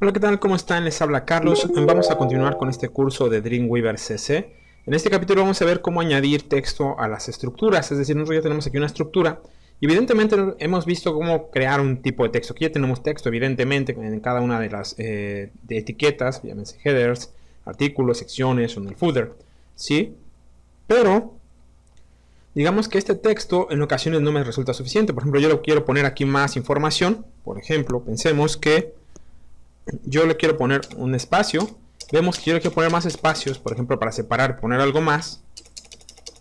Hola, ¿qué tal? ¿Cómo están? Les habla Carlos. Vamos a continuar con este curso de Dreamweaver CC. En este capítulo vamos a ver cómo añadir texto a las estructuras. Es decir, nosotros ya tenemos aquí una estructura. Y evidentemente hemos visto cómo crear un tipo de texto. Aquí ya tenemos texto, evidentemente, en cada una de las de etiquetas, llámense headers, artículos, secciones o en el footer. ¿Sí? Pero digamos que este texto en ocasiones no me resulta suficiente. Por ejemplo, yo le quiero poner aquí más información. Por ejemplo, pensemos que yo le quiero poner un espacio. Vemos que yo le quiero poner más espacios, por ejemplo, para separar, poner algo más.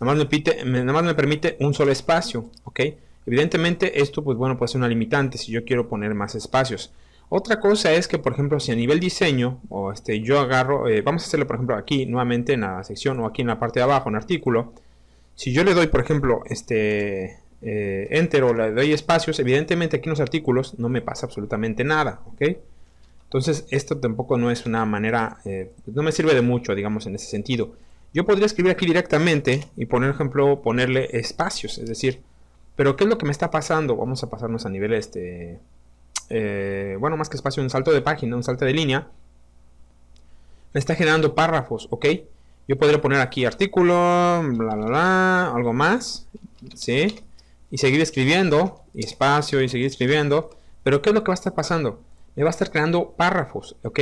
Nada más me permite un solo espacio, ¿ok? Evidentemente esto, pues bueno, puede ser una limitante si yo quiero poner más espacios. Otra cosa es que, por ejemplo, si a nivel diseño, o yo agarro, vamos a hacerlo, por ejemplo, aquí nuevamente en la sección o aquí en la parte de abajo, en artículo. Si yo le doy, por ejemplo, enter o le doy espacios, evidentemente aquí en los artículos no me pasa absolutamente nada, ¿ok? Entonces esto tampoco no es una manera, no me sirve de mucho, digamos, en ese sentido. Yo podría escribir aquí directamente y por ejemplo ponerle espacios, es decir, pero ¿qué es lo que me está pasando? Vamos a pasarnos a nivel bueno, más que espacio, un salto de página, un salto de línea. Me está generando párrafos, ¿ok? Yo podría poner aquí artículo, bla, bla, bla, algo más, ¿sí? Y seguir escribiendo, y espacio, y seguir escribiendo. Pero ¿qué es lo que va a estar pasando? Me va a estar creando párrafos, ¿ok?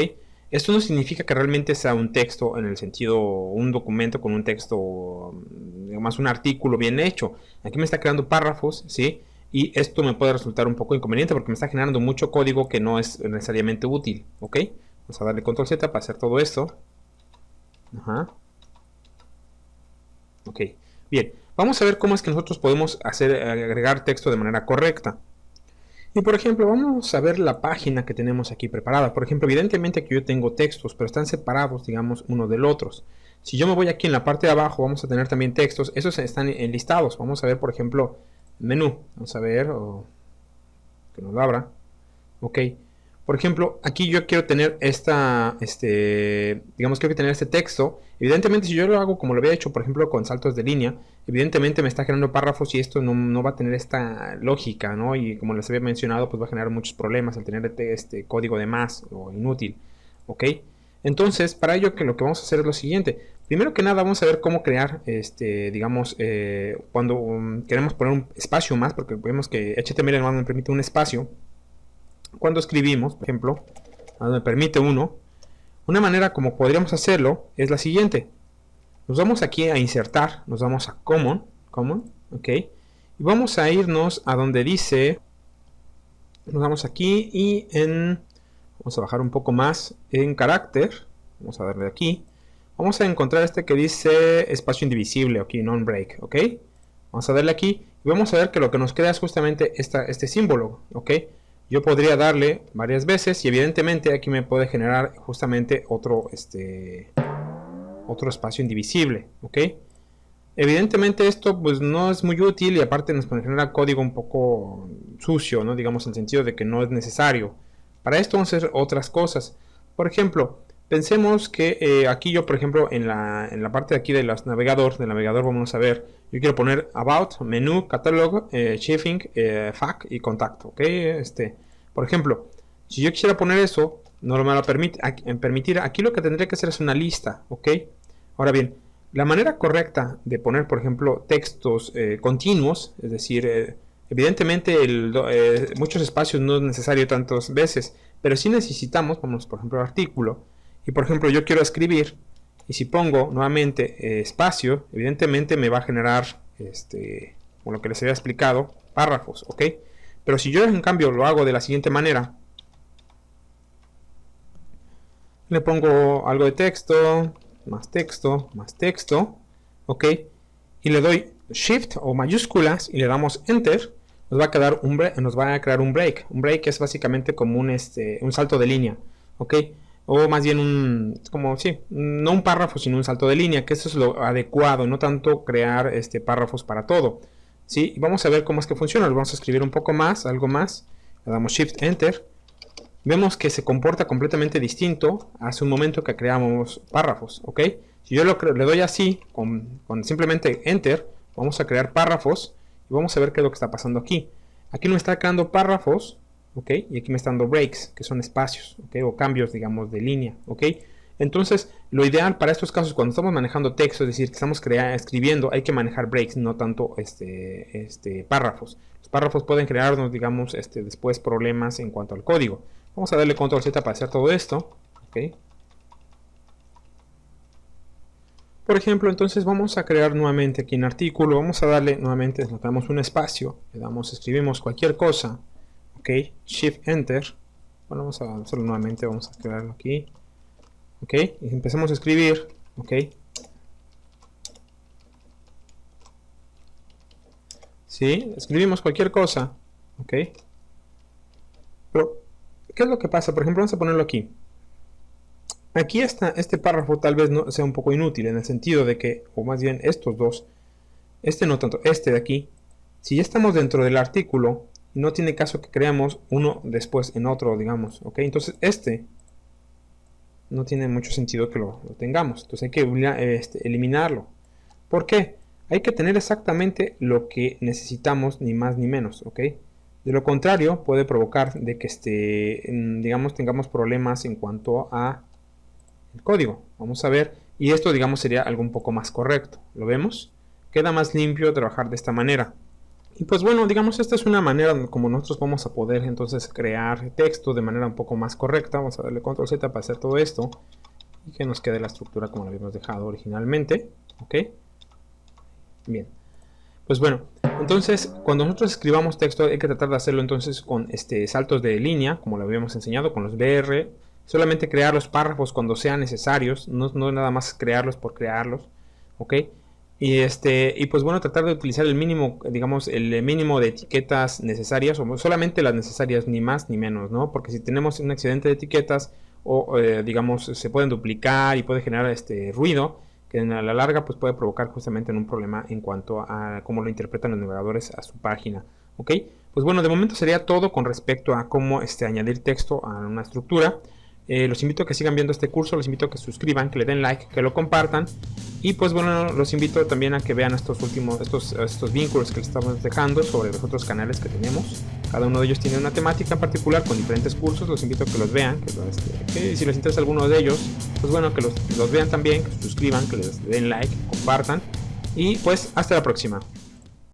Esto no significa que realmente sea un texto en el sentido, un documento con un texto, digamos, un artículo bien hecho. Aquí me está creando párrafos, ¿sí? Y esto me puede resultar un poco inconveniente porque me está generando mucho código que no es necesariamente útil, ¿ok? Vamos a darle control Z para hacer todo esto. Ajá. Ok, bien. Vamos a ver cómo es que nosotros podemos agregar texto de manera correcta. Y por ejemplo, vamos a ver la página que tenemos aquí preparada. Por ejemplo, evidentemente aquí yo tengo textos, pero están separados, digamos, uno del otro. Si yo me voy aquí en la parte de abajo, vamos a tener también textos. Esos están enlistados. Vamos a ver, por ejemplo, menú. Vamos a ver, que nos lo abra. Ok. Por ejemplo, aquí yo quiero tener digamos, quiero tener este texto. Evidentemente, si yo lo hago como lo había hecho, por ejemplo, con saltos de línea, evidentemente me está generando párrafos y esto no va a tener esta lógica, ¿no? Y como les había mencionado, pues va a generar muchos problemas al tener este código de más o inútil, ¿ok? Entonces, para ello lo que vamos a hacer es lo siguiente. Primero que nada, vamos a ver cómo crear, digamos, cuando queremos poner un espacio más, porque vemos que HTML no me permite un espacio. Cuando escribimos, por ejemplo, me permite uno, una manera como podríamos hacerlo es la siguiente. Nos vamos aquí a insertar, nos vamos a common, ok, y vamos a irnos a donde dice, nos vamos aquí y vamos a bajar un poco más en carácter, vamos a darle aquí, vamos a encontrar este que dice espacio indivisible, aquí non-break, ok, vamos a darle aquí y vamos a ver que lo que nos queda es justamente este símbolo, ok. Yo podría darle varias veces y evidentemente aquí me puede generar justamente otro espacio indivisible, ¿ok? Evidentemente esto pues no es muy útil y aparte nos genera código un poco sucio, ¿no? Digamos en el sentido de que no es necesario. Para esto vamos a hacer otras cosas. Por ejemplo, pensemos que aquí yo, por ejemplo, en la parte de aquí del navegador vamos a ver, yo quiero poner About, Menú, Catalog, Shipping, FAQ y Contacto, ¿ok? Por ejemplo, si yo quisiera poner eso, no me lo permite, permitir, aquí lo que tendría que hacer es una lista, ¿ok? Ahora bien, la manera correcta de poner, por ejemplo, textos continuos, es decir, evidentemente muchos espacios no es necesario tantas veces, pero si necesitamos, vamos por ejemplo al artículo, y por ejemplo yo quiero escribir, y si pongo nuevamente espacio, evidentemente me va a generar, como lo que les había explicado, párrafos, ¿ok? Pero si yo en cambio lo hago de la siguiente manera, le pongo algo de texto, más texto, más texto, ok, y le doy Shift o mayúsculas y le damos Enter, nos va a crear un break. Un break es básicamente como un salto de línea, ok, o más bien no un párrafo sino un salto de línea, que eso es lo adecuado, no tanto crear párrafos para todo. ¿Sí? Y vamos a ver cómo es que funciona. Lo vamos a escribir un poco más, algo más, le damos Shift Enter. Vemos que se comporta completamente distinto hace un momento que creamos párrafos, ¿ok? Si yo le doy así, con simplemente Enter, vamos a crear párrafos y vamos a ver qué es lo que está pasando aquí. Aquí nos está creando párrafos, ¿ok? Y aquí me están dando breaks, que son espacios, ¿ok? O cambios, digamos, de línea, ¿ok? Entonces, lo ideal para estos casos, cuando estamos manejando texto, es decir, que estamos escribiendo, hay que manejar breaks, no tanto párrafos. Los párrafos pueden crearnos, digamos, después problemas en cuanto al código. Vamos a darle control Z para hacer todo esto, ¿ok? Por ejemplo, entonces vamos a crear nuevamente aquí en artículo, vamos a darle nuevamente, le damos un espacio, le damos, escribimos cualquier cosa, ok, Shift Enter, bueno, vamos a hacerlo nuevamente, vamos a crearlo aquí, ok, y empezamos a escribir, ok, sí, escribimos cualquier cosa, ok, pero, ¿qué es lo que pasa? Por ejemplo, vamos a ponerlo aquí. Aquí está, este párrafo tal vez no sea un poco inútil en el sentido de que, o más bien estos dos, no tanto, de aquí, si ya estamos dentro del artículo, no tiene caso que creamos uno después en otro, digamos, ok, entonces no tiene mucho sentido que lo tengamos, entonces hay que eliminarlo. ¿Por qué? Hay que tener exactamente lo que necesitamos, ni más ni menos, ok. De lo contrario, puede provocar de que digamos, tengamos problemas en cuanto a el código. Vamos a ver, y esto, digamos, sería algo un poco más correcto. ¿Lo vemos? Queda más limpio trabajar de esta manera. Y pues bueno, digamos, esta es una manera como nosotros vamos a poder entonces crear texto de manera un poco más correcta. Vamos a darle control Z para hacer todo esto y que nos quede la estructura como la habíamos dejado originalmente, ok. Bien, pues bueno, entonces cuando nosotros escribamos texto hay que tratar de hacerlo entonces con saltos de línea, como lo habíamos enseñado, con los BR. Solamente crear los párrafos cuando sean necesarios, no nada más crearlos por crearlos, ok. Y pues bueno, tratar de utilizar el mínimo, digamos, el mínimo de etiquetas necesarias, o solamente las necesarias, ni más ni menos, ¿no? Porque si tenemos un excedente de etiquetas, o digamos, se pueden duplicar y puede generar ruido, que a la larga pues puede provocar justamente un problema en cuanto a cómo lo interpretan los navegadores a su página, ¿ok? Pues bueno, de momento sería todo con respecto a cómo añadir texto a una estructura. Los invito a que sigan viendo este curso, los invito a que se suscriban, que le den like, que lo compartan. Y pues bueno, los invito también a que vean estos vínculos que les estamos dejando sobre los otros canales que tenemos. Cada uno de ellos tiene una temática en particular con diferentes cursos. Los invito a que los vean, que si les interesa alguno de ellos, pues bueno, que los vean también, que se suscriban, que les den like, compartan. Y pues hasta la próxima.